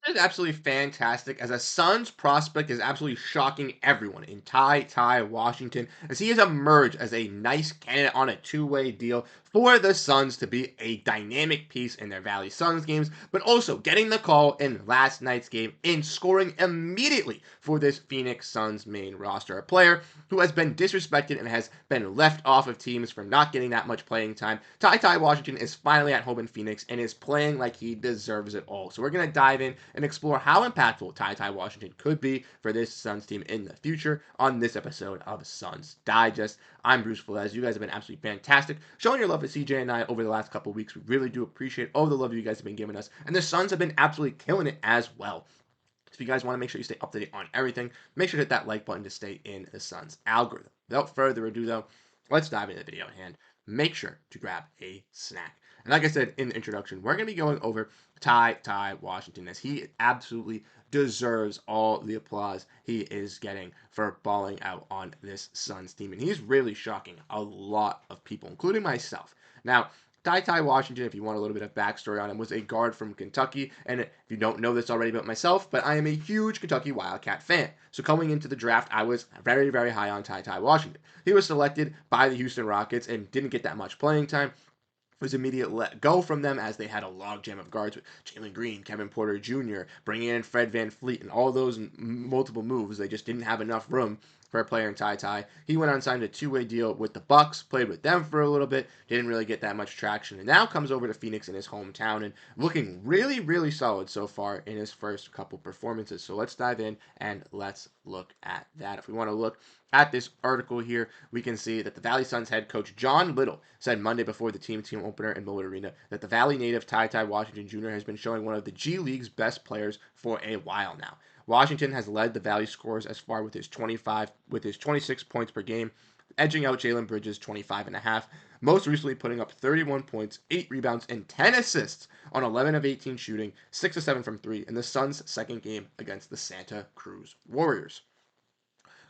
Is absolutely fantastic as a Suns prospect is absolutely shocking everyone in Ty Washington as he has emerged as a nice candidate on a two-way deal for the Suns to be a dynamic piece in their Valley Suns games, but also getting the call in last night's game and scoring immediately for this Phoenix Suns main roster. A player who has been disrespected and has been left off of teams for not getting that much playing time. Ty Washington is finally at home in Phoenix and is playing like he deserves it all. So we're going to dive in and explore how impactful Ty Washington could be for this Suns team in the future on this episode of Suns Digest. I'm Bruce Velez. You guys have been absolutely fantastic showing your love for CJ and I over the last couple of weeks. We really do appreciate all the love you guys have been giving us. And the Suns have been absolutely killing it as well. So if you guys want to make sure you stay up to date on everything, make sure to hit that like button to stay in the Suns algorithm. Without further ado, though, let's dive into the video at hand. Make sure to grab a snack. And like I said in the introduction, we're going to be going over Ty Washington as he absolutely deserves all the applause he is getting for balling out on this Suns team. And he's really shocking a lot of people, including myself. Now, Ty Washington, if you want a little bit of backstory on him, was a guard from Kentucky. And if you don't know this already about myself, but I am a huge Kentucky Wildcat fan. So coming into the draft, I was very, very high on Ty Washington. He was selected by the Houston Rockets and didn't get that much playing time. Was immediate let go from them as they had a logjam of guards with Jalen Green, Kevin Porter Jr., bringing in Fred VanVleet, and all those multiple moves. They just didn't have enough room for a player in Ty. He went on signed a two-way deal with the Bucks, played with them for a little bit, didn't really get that much traction, and now comes over to Phoenix in his hometown and looking really, really solid so far in his first couple performances. So let's dive in and let's look at that. If we want to look at this article here, we can see that the Valley Suns head coach John Little said Monday before the team opener in Miller Arena that the Valley native Ty Washington Jr. has been showing one of the G League's best players for a while now. Washington has led the Valley scorers as far with his 26 points per game, edging out Jalen Bridges' 25 and a half, most recently putting up 31 points, 8 rebounds, and 10 assists on 11 of 18 shooting, 6 of 7 from 3 in the Suns' second game against the Santa Cruz Warriors.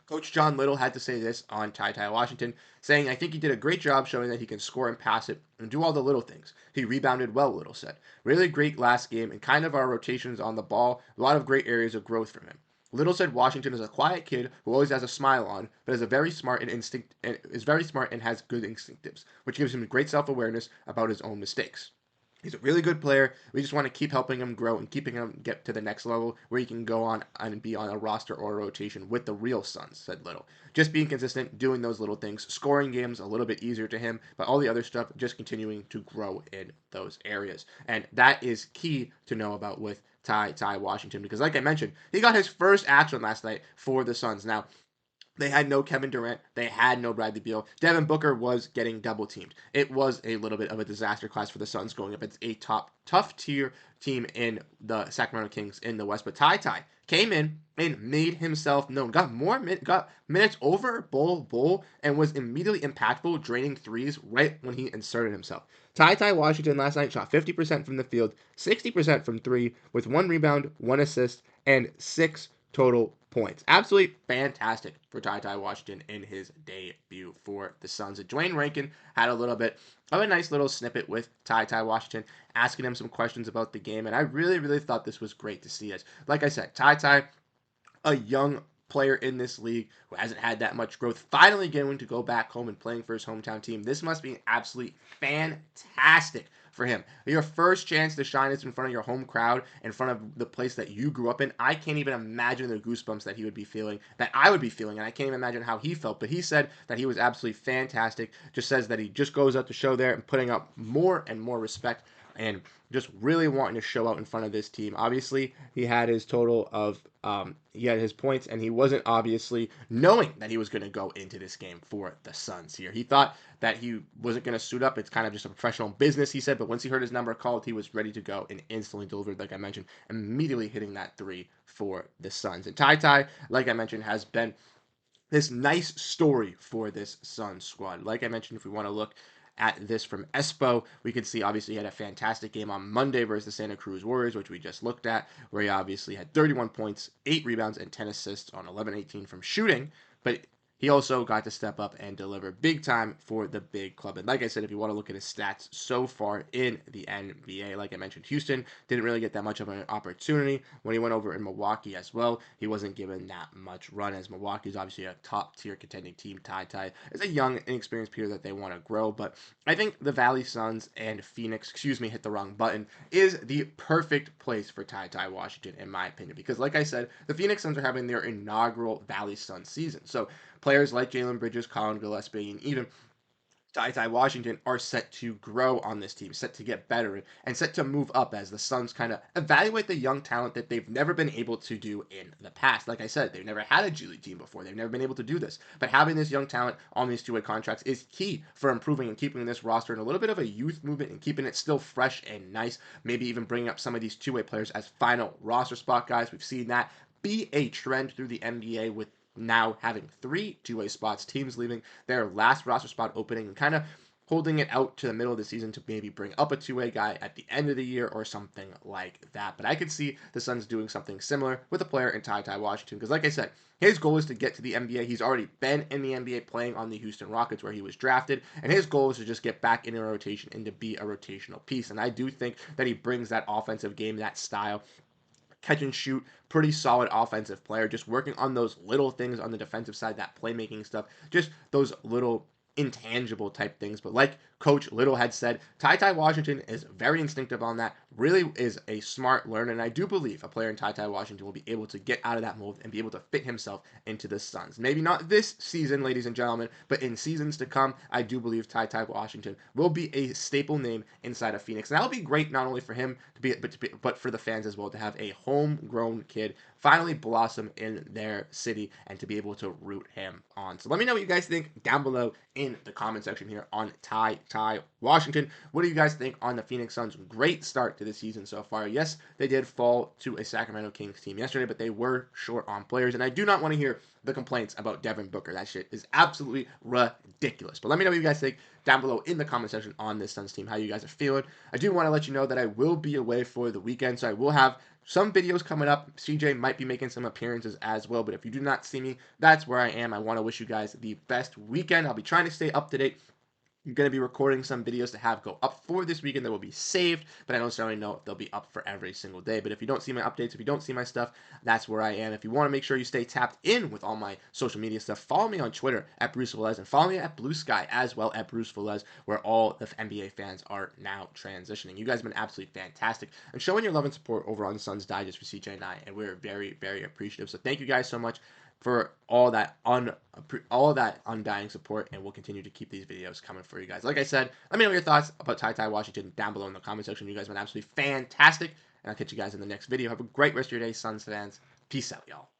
Coach John Little had to say this on Ty Washington, saying, I think he did a great job showing that he can score and pass it and do all the little things. He rebounded well, Little said. Really great last game and kind of our rotations on the ball, a lot of great areas of growth from him. Little said Washington is a quiet kid who always has a smile on, but is very smart and has good instinctives, which gives him great self-awareness about his own mistakes. He's a really good player. We just want to keep helping him grow and keeping him get to the next level where he can go on and be on a roster or a rotation with the real Suns, said Little. Just being consistent, doing those little things, scoring games a little bit easier to him, but all the other stuff just continuing to grow in those areas. And that is key to know about with Ty Washington because like I mentioned, he got his first action last night for the Suns. Now, they had no Kevin Durant. They had no Bradley Beal. Devin Booker was getting double teamed. It was a little bit of a disaster class for the Suns going up. It's a tough tier team in the Sacramento Kings in the West. But Ty came in and made himself known. Got minutes over Bull and was immediately impactful, draining threes right when he inserted himself. Ty Washington last night shot 50% from the field, 60% from three, with 1 rebound, 1 assist, and 6 total points. Absolutely fantastic for Ty Washington in his debut for the Suns. Dwayne Rankin had a little bit of a nice little snippet with Ty Washington, asking him some questions about the game, and I really, really thought this was great to see. As like I said, Ty, a young player in this league who hasn't had that much growth, finally getting to go back home and playing for his hometown team. This must be absolutely fantastic for him. Your first chance to shine is in front of your home crowd, in front of the place that you grew up in. I can't even imagine the goosebumps that he would be feeling, that I would be feeling, and I can't even imagine how he felt. But he said that he was absolutely fantastic. Just says that he just goes out to show there and putting up more and more respect and just really wanting to show out in front of this team. Obviously, he had his total of he had his points, and he wasn't obviously knowing that he was going to go into this game for the Suns here. He thought that he wasn't going to suit up. It's kind of just a professional business, he said, but once he heard his number called, he was ready to go and instantly delivered, like I mentioned, immediately hitting that three for the Suns. And Ty, like I mentioned, has been this nice story for this Suns squad. Like I mentioned, if we want to look at this from Espo, we can see obviously he had a fantastic game on Monday versus the Santa Cruz Warriors, which we just looked at, where he obviously had 31 points, 8 rebounds, and 10 assists on 11-18 from shooting. But he also got to step up and deliver big time for the big club. And like I said, if you want to look at his stats so far in the NBA, like I mentioned, Houston didn't really get that much of an opportunity. When he went over in Milwaukee as well, he wasn't given that much run, as Milwaukee is obviously a top tier contending team. Ty is a young, inexperienced player that they want to grow. But I think the Valley Suns and Phoenix, hit the wrong button, is the perfect place for Ty Washington, in my opinion. Because like I said, the Phoenix Suns are having their inaugural Valley Suns season. So players like Jalen Bridges, Colin Gillespie, and even Washington are set to grow on this team, set to get better, and set to move up as the Suns kind of evaluate the young talent that they've never been able to do in the past. Like I said, they've never had a G League team before. They've never been able to do this. But having this young talent on these two-way contracts is key for improving and keeping this roster in a little bit of a youth movement and keeping it still fresh and nice. Maybe even bringing up some of these two-way players as final roster spot guys. We've seen that be a trend through the NBA with now having 3 two-way spots, teams leaving their last roster spot opening and kind of holding it out to the middle of the season to maybe bring up a two-way guy at the end of the year or something like that. But I could see the Suns doing something similar with a player in Ty Washington because, like I said, his goal is to get to the NBA. He's already been in the NBA playing on the Houston Rockets where he was drafted, and his goal is to just get back into a rotation and to be a rotational piece. And I do think that he brings that offensive game, that style, catch and shoot, pretty solid offensive player, just working on those little things on the defensive side, that playmaking stuff, just those little intangible type things. But like Coach Little had said, Ty Washington is very instinctive on that, really is a smart learner, and I do believe a player in Ty Washington will be able to get out of that mold and be able to fit himself into the Suns. Maybe not this season, ladies and gentlemen, but in seasons to come, I do believe Ty Washington will be a staple name inside of Phoenix. And that'll be great not only for him but for the fans as well, to have a homegrown kid finally blossom in their city and to be able to root him on. So let me know what you guys think down below in the comment section here on Ty Washington. What do you guys think on the Phoenix Suns' great start to the season so far? Yes, they did fall to a Sacramento Kings team yesterday, but they were short on players, and I do not want to hear the complaints about Devin Booker. That shit is absolutely ridiculous. But let me know what you guys think down below in the comment section on this Suns team, how you guys are feeling. I do want to let you know that I will be away for the weekend, so I will have some videos coming up. CJ might be making some appearances as well, but if you do not see me, that's where I am. I want to wish you guys the best weekend. I'll be trying to stay up to date. I'm going to be recording some videos to have go up for this weekend that will be saved, but I don't necessarily know if they'll be up for every single day. But if you don't see my updates, if you don't see my stuff, that's where I am. If you want to make sure you stay tapped in with all my social media stuff, follow me on Twitter at Bruce Velez and follow me at Blue Sky as well at Bruce Velez, where all the NBA fans are now transitioning. You guys have been absolutely fantastic and showing your love and support over on Suns Digest for CJ and I, and we're very, very appreciative. So thank you guys so much for all that undying support, and we'll continue to keep these videos coming for you guys. Like I said, let me know your thoughts about Ty Washington down below in the comment section. You guys have been absolutely fantastic, and I'll catch you guys in the next video. Have a great rest of your day, Suns fans. Peace out, y'all.